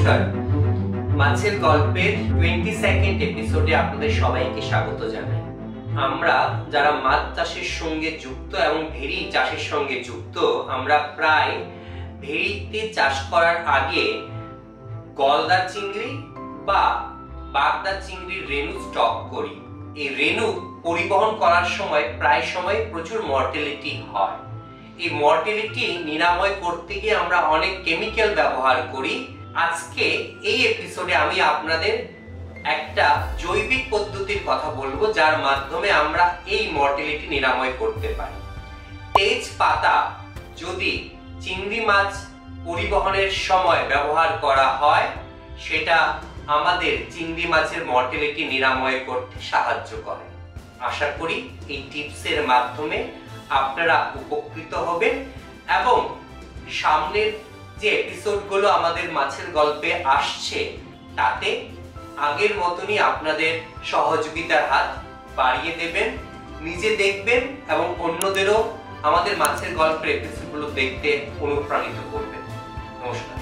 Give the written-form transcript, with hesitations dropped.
নমস্কার, মাছের গল্পের 22nd এপিসোডে আপনাদের সবাইকে স্বাগত জানাই। আমরা যারা মাছ চাষের সঙ্গে যুক্ত এবং ভেড়ি চাষের সঙ্গে যুক্ত, আমরা প্রায় ভেড়িতে চাষ করার আগে গলদা চিংড়ি বা বাগদা চিংড়ির রেণু স্টক করি। এই রেণু পরিবহন করার সময় প্রায় সময় প্রচুর মর্টালিটি হয়। এই মর্টালিটি নিরাময় করতে গিয়ে আমরা অনেক কেমিক্যাল ব্যবহার করি। আজকে এই এপিসোডে আমি আপনাদের একটা জৈবিক পদ্ধতির কথা বলবো, যার মাধ্যমে আমরা এই মর্টালিটি নিরাময় করতে পারি। তেজপাতা যদি চিংড়ি মাছ পরিবহনের সময় ব্যবহার করা হয়, সেটা আমাদের চিংড়ি মাছের মর্টালিটি নিরাময় করতে সাহায্য করে। আশা করি এই টিপসের মাধ্যমে আপনারা উপকৃত হবেন এবং সামনের যে এপিসোডগুলো আমাদের মাছের গল্পে আসছে তাতে আগের মতনই আপনাদের সহযোগিতার হাত বাড়িয়ে দেবেন, নিজে দেখবেন এবং অন্যদেরও আমাদের মাছের গল্পের এপিসোডগুলো দেখতে অনুপ্রাণিত করবেন। নমস্কার।